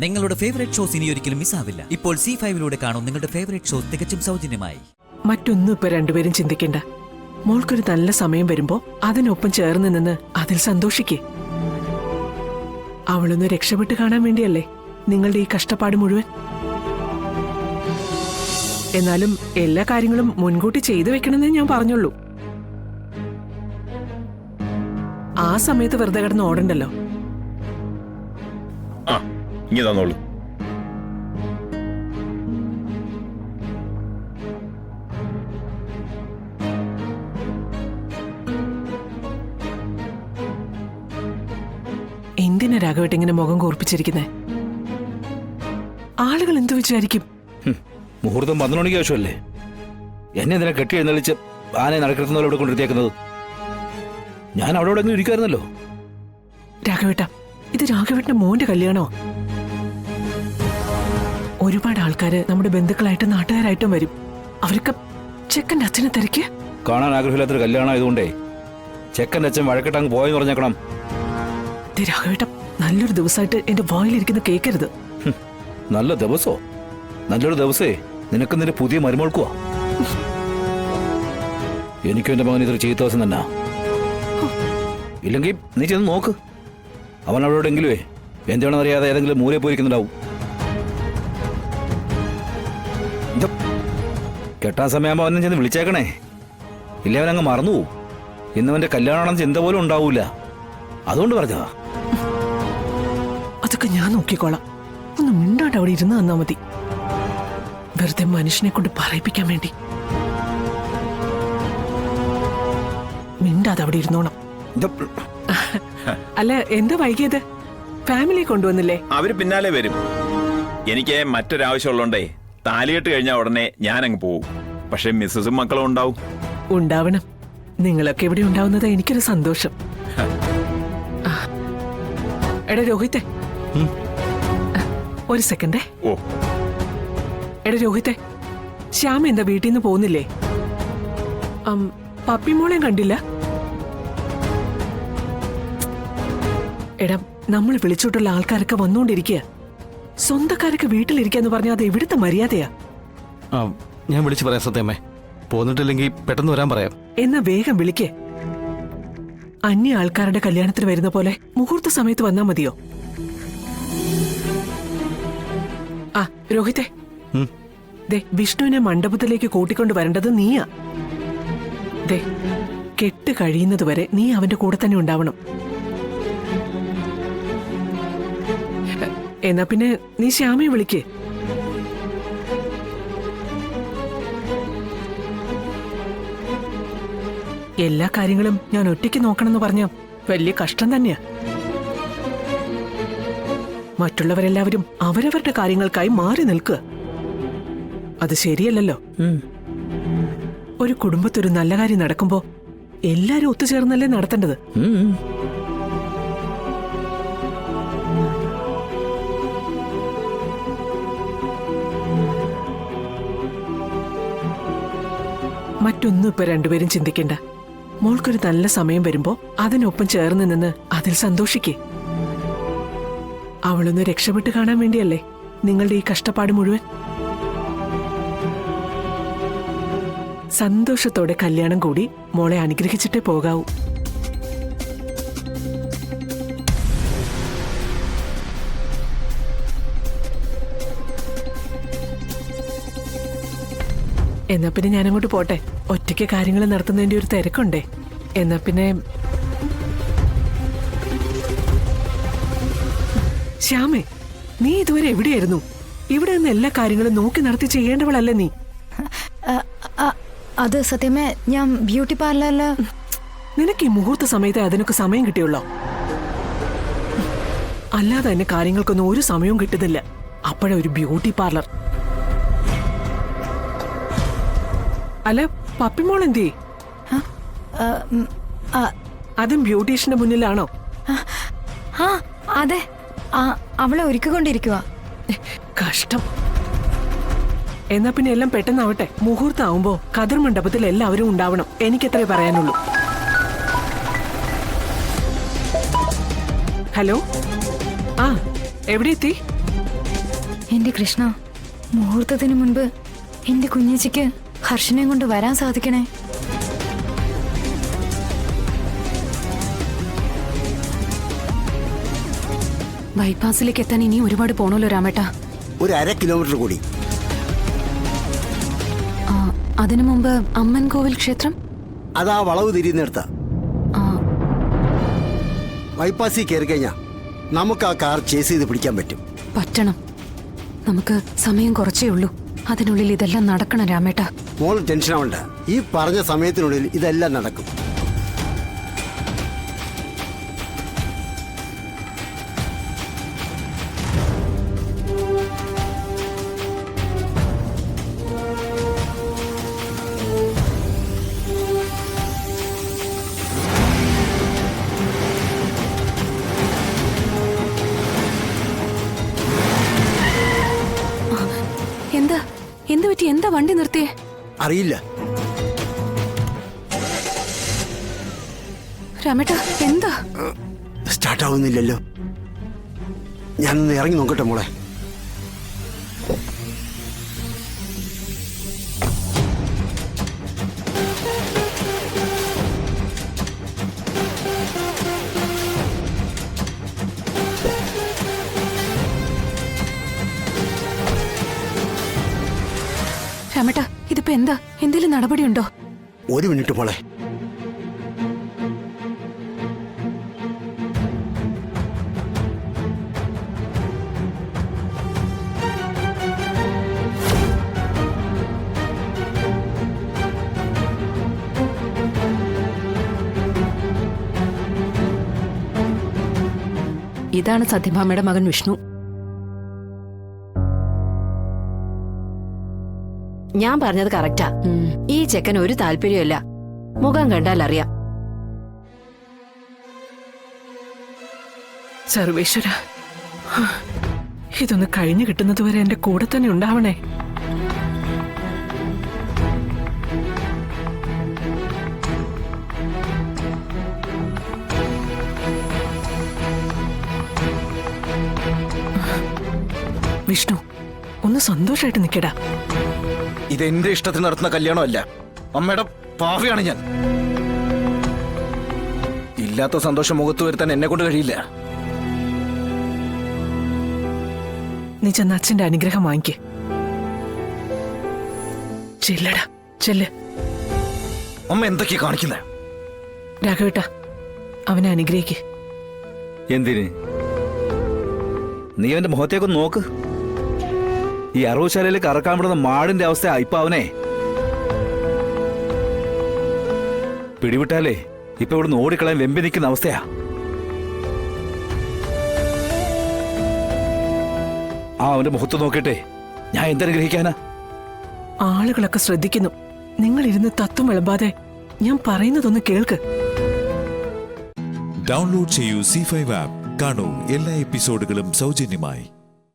നിങ്ങളുടെ favourite shows ഇനി ഒരിക്കലും മിസ്സാവില്ല. ഇപ്പോൾ C5 കാണും നിങ്ങളുടെ ഫേവറേറ്റ് ഷോസ് തികച്ചും സൗജന്യമായി. മറ്റൊന്നും ഇപ്പൊ രണ്ടുപേരും ചിന്തിക്കണ്ട. മോൾക്കൊരു നല്ല സമയം വരുമ്പോ അതിനൊപ്പം ചേർന്ന് നിന്ന് അതിൽ സന്തോഷിക്കേ. അവളൊന്ന് രക്ഷപ്പെട്ട് കാണാൻ വേണ്ടിയല്ലേ നിങ്ങളുടെ ഈ കഷ്ടപ്പാട് മുഴുവൻ. എന്നാലും എല്ലാ കാര്യങ്ങളും മുൻകൂട്ടി ചെയ്തു വെക്കണമെന്നേ ഞാൻ പറഞ്ഞുള്ളൂ. ആ സമയത്ത് വെറുതെ കിടന്ന് ഓടണ്ടല്ലോ. ഇനി തന്നോളൂ. എന്തിനാ രാഘവേട്ട ഇങ്ങനെ മുഖം കൂർപ്പിച്ചിരിക്കുന്നേ? ആളുകൾ എന്തു വിചാരിക്കും? മുഹൂർത്തം 12 മണിക്ക് ആവശ്യമല്ലേ? എന്നെ എന്തിനാ കെട്ടി എഴുന്നള്ളിച്ച് ആനെ നടക്കുന്നവരെ ഇവിടെ കൊണ്ടിരുത്തിയേക്കുന്നത്? ഞാൻ അവിടെ എവിടെ ഇരിക്കുമായിരുന്നല്ലോ. രാഘവേട്ട, ഇത് രാഘവേട്ടന്റെ മോന്റെ കല്യാണോ? ഒരുപാട് ആൾക്കാര് നമ്മുടെ ബന്ധുക്കളായിട്ടും നാട്ടുകാരായിട്ടും വരും. അവർക്ക് ചെക്കന്റെ അച്ഛനെ തിരക്ക് കാണാൻ ആഗ്രഹമില്ലാത്തൊരു കല്യാണം ആയതുകൊണ്ടേ ചെക്കൻ്റെ അച്ഛൻ വഴക്കിട്ടങ്ങ് പോയെന്ന് പറഞ്ഞേക്കണം. രാഘവേട്ട, നല്ലൊരു ദിവസമായിട്ട് എന്റെ വായിലിരിക്കുന്ന കേൾക്കരുത്. നല്ല ദിവസോ? നല്ലൊരു ദിവസേ നിനക്ക് നിന്റെ പുതിയ മരുമോൾക്കുവാ. എനിക്കും എന്റെ മകൻ ഇത്ര ചീത്ത ദിവസം തന്നെ. ഇല്ലെങ്കിൽ നീ ചെന്ന് നോക്ക്. അവൻ അവളോടെങ്കിലുവേ എന്താണെന്ന് അറിയാതെ ഏതെങ്കിലും മൂലയെ പോയിരിക്കുന്നുണ്ടാവും. കെട്ടാൻ സമയമാകുമ്പോൾ അവനെ ചെന്ന് വിളിച്ചേക്കണേ. ഇല്ലേ അവനങ്ങ് മറന്നുപോകും. ഇന്നവന്റെ കല്യാണമെന്ന് ചിന്ത പോലും ഉണ്ടാവൂല. അതുകൊണ്ട് പറഞ്ഞതാ. അതൊക്കെ ഞാൻ നോക്കിക്കോളാം. ഒന്ന് മിണ്ടാണ്ട് അവിടെ ഇരുന്ന് തന്നാ മതി. വെറുതെ മനുഷ്യനെ കൊണ്ട് പറയിപ്പിക്കാൻ വേണ്ടി. മിണ്ടാതെ അവിടെ ഇരുന്നോണം. അല്ല, എന്താ വൈകിയത്? ഫാമിലി കൊണ്ടുവന്നില്ലേ? അവര് പിന്നാലെ വരും. എനിക്ക് മറ്റൊരാവശ്യമുള്ളോണ്ടേ താലികെട്ട് കഴിഞ്ഞാൽ ഉടനെ ഞാനങ്ങ് പോവും. പക്ഷെ മിസ്സസും മക്കളും ഉണ്ടാവും. ഉണ്ടാവണം. നിങ്ങളൊക്കെ ഇവിടെ ഉണ്ടാവുന്നത് എനിക്കൊരു സന്തോഷം. എടാ രോഹിത്തെ, ഒരു സെക്കൻഡേ. ഓ, എടാ രോഹിത്തെ, ശ്യാമ എന്താ വീട്ടിൽ നിന്ന് പോകുന്നില്ലേ? പപ്പിമോളെയും കണ്ടില്ല. എടാ, നമ്മൾ വിളിച്ചോട്ടുള്ള ആൾക്കാരൊക്കെ വന്നുകൊണ്ടിരിക്കുക. സ്വന്തക്കാരൊക്കെ വീട്ടിലിരിക്കാന്ന് പറഞ്ഞാൽ അത് എവിടുത്തെ മര്യാദയാ? ഞാൻ വിളിച്ചു പറയാം സത്യമേ. പോന്നിട്ടില്ലെങ്കിൽ പെട്ടെന്ന് വരാൻ പറയാം. എന്നാ വേഗം വിളിക്കേ. അന്യ ആൾക്കാരുടെ കല്യാണത്തിന് വരുന്ന പോലെ മുഹൂർത്ത സമയത്ത് വന്നാ മതിയോ? ആ രോഹിത്തെ, ദേ വിഷ്ണുവിനെ മണ്ഡപത്തിലേക്ക് കൂട്ടിക്കൊണ്ട് വരേണ്ടത് നീയാ. ദേ, കെട്ട് കഴിയുന്നതുവരെ നീ അവന്റെ കൂടെ തന്നെ ഉണ്ടാവണം. എന്നാ പിന്നെ നീ ശ്യാമയെ വിളിക്കേ. എല്ലാ കാര്യങ്ങളും ഞാൻ ഒറ്റയ്ക്ക് നോക്കണമെന്ന് പറഞ്ഞ വലിയ കഷ്ടം തന്നെയാ. മറ്റുള്ളവരെല്ലാവരും അവരവരുടെ കാര്യങ്ങൾക്കായി മാറി നിൽക്കുക. അത് ശരിയല്ലല്ലോ. ഒരു കുടുംബത്തൊരു നല്ല കാര്യം നടക്കുമ്പോ എല്ലാരും ഒത്തുചേർന്നല്ലേ നടത്തേണ്ടത്. മറ്റൊന്നും ഇപ്പൊ രണ്ടുപേരും ചിന്തിക്കണ്ട. മോൾക്കൊരു നല്ല സമയം വരുമ്പോ അതിനൊപ്പം ചേർന്ന് നിന്ന് അതിൽ സന്തോഷിക്കേ. അവളൊന്ന് രക്ഷപ്പെട്ട് കാണാൻ വേണ്ടിയല്ലേ നിങ്ങളുടെ ഈ കഷ്ടപ്പാട് മുഴുവൻ. സന്തോഷത്തോടെ കല്യാണം കൂടി മോളെ അനുഗ്രഹിച്ചിട്ടേ പോകാവൂ. എന്നാ പിന്നെ ഞാനങ്ങോട്ട് പോട്ടെ. ഒറ്റയ്ക്ക് കാര്യങ്ങൾ നടത്തുന്നതിന്റെ ഒരു തിരക്കുണ്ടേ. എന്നാ പിന്നെ ശ്യാമേ, നീ ഇതുവരെ എവിടെയായിരുന്നു? ഇവിടെ നിന്ന് എല്ലാ കാര്യങ്ങളും നോക്കി നടത്തി ചെയ്യേണ്ടവളല്ലേ നീ? അത് സത്യമേ, ഞാൻ ബ്യൂട്ടി പാർലറില്. നിനക്ക് ഈ മുഹൂർത്ത സമയത്ത് അതിനൊക്കെ സമയം കിട്ടിയുള്ളോ? അല്ലാതെ തന്നെ കാര്യങ്ങൾക്കൊന്നും ഒരു സമയവും കിട്ടുന്നില്ല. അപ്പോഴേ ഒരു ബ്യൂട്ടി പാർലർ. അല്ല, പപ്പിമോൾ എന്തി? അതും ബ്യൂട്ടീഷ്യന്റെ മുന്നിലാണോ? അതെ, അവളെ ഒരുക്കൊണ്ടിരിക്കുക. കഷ്ടം. എന്നാ പിന്നെ എല്ലാം പെട്ടെന്നാവട്ടെ. മുഹൂർത്താവുമ്പോ കതിർ മണ്ഡപത്തിൽ എല്ലാവരും ഉണ്ടാവണം. എനിക്കത്രേ പറയാനുള്ളൂ. ഹലോ, എവിടെ എത്തി? എന്റെ കൃഷ്ണ, മുഹൂർത്തത്തിന് മുൻപ് എന്റെ കുഞ്ഞേച്ചിക്ക് ഹർഷനെ കൊണ്ട് വരാൻ സാധിക്കണേ. ബൈപ്പാസിലേക്ക് എത്താൻ ഇനി ഒരുപാട് പോണല്ലോ രാമേട്ട. ഒരു 1/2 കിലോമീറ്റർ കൂടി. അതിനു മുമ്പ് അമ്മൻ കോവിൽ ക്ഷേത്രം അതാ വളവ് തിരിയുന്നിടത്ത. ആ, ബൈപ്പാസിൽ കയറി കഴിഞ്ഞാൽ നമുക്ക് ആ കാർ ചേസ് ചെയ്ത് പിടിക്കാൻ പറ്റും. പറ്റണം. നമുക്ക് സമയം കുറച്ചേ ഉള്ളൂ. അതിനുള്ളിൽ ഇതെല്ലാം നടക്കണം രാമേട്ട. മോൾ ടെൻഷൻ ആവണ്ട. ഈ പറഞ്ഞ സമയത്തിനുള്ളിൽ ഇതെല്ലാം നടക്കും. എന്താ എന്ത് പറ്റി? എന്താ വണ്ടി നിർത്തിയേ? അറിയില്ല. രാമേട്ട എന്താ? സ്റ്റാർട്ട് ആവുന്നില്ലല്ലോ. ഞാനൊന്ന് ഇറങ്ങി നോക്കട്ടെ മോളെ. രാമേട്ട ഇതിപ്പോ എന്താ? എന്തേലും നടപടിയുണ്ടോ? 1 മിനിറ്റ് മോളെ. ഇതാണ് സത്യഭാമയുടെ മകൻ വിഷ്ണു. ഞാൻ പറഞ്ഞത് കറക്റ്റാ. ഈ ചെക്കൻ ഒരു താല്പര്യമില്ല. മുഖം കണ്ടാൽ അറിയാം. സർവേശ്വര, ഇതൊന്ന് കഴിഞ്ഞു കിട്ടുന്നത് വരെ എന്റെ കൂടെ തന്നെ ഉണ്ടാവണേ. വിഷ്ണു, ഒന്ന് സന്തോഷമായിട്ട് നിക്കടാ. ഇതെന്റെ ഇഷ്ടത്തിന് നടത്തുന്ന കല്യാണമല്ല. അമ്മയുടെ പാവയാണ് ഞാൻ. ഇല്ലാത്ത സന്തോഷം മുഖത്ത് വരുത്താൻ എന്നെ കൊണ്ട് കഴിയില്ല. നീ ചെന്ന് അച്ഛന്റെ അനുഗ്രഹം വാങ്ങിക്ക്. ചെല്ലടാ, ചെല്ല്. അമ്മ എന്തൊക്കെയാ കാണിക്കുന്നത്? രാഘവേട്ട, അവനെ അനുഗ്രഹിക്ക്. എന്തിന്? നീ അവന്റെ മുഖത്തേക്കൊന്ന് നോക്ക്. ഈ അറവുശാലയിൽ കറക്കാൻ വിടുന്ന മാടിന്റെ അവസ്ഥ ഇപ്പൊ അവനെ. പിടിവിട്ടാലേ ഇപ്പൊ ഇവിടുന്ന് ഓടിക്കളയാൻ വെമ്പി നിൽക്കുന്ന അവസ്ഥയാ. ആ അവന്റെ മുഖത്ത് നോക്കിട്ടെ ഞാൻ എന്തനുഗ്രഹിക്കാനാ? ആളുകളൊക്കെ ശ്രദ്ധിക്കുന്നു. നിങ്ങൾ ഇരുന്ന് തത്വം വിളമ്പാതെ ഞാൻ പറയുന്നതൊന്ന് കേൾക്ക്. ഡൗൺലോഡ് ചെയ്യൂ C5 ആപ്പ്. കാണൂ എല്ലാ എപ്പിസോഡുകളും സൗജന്യമായി.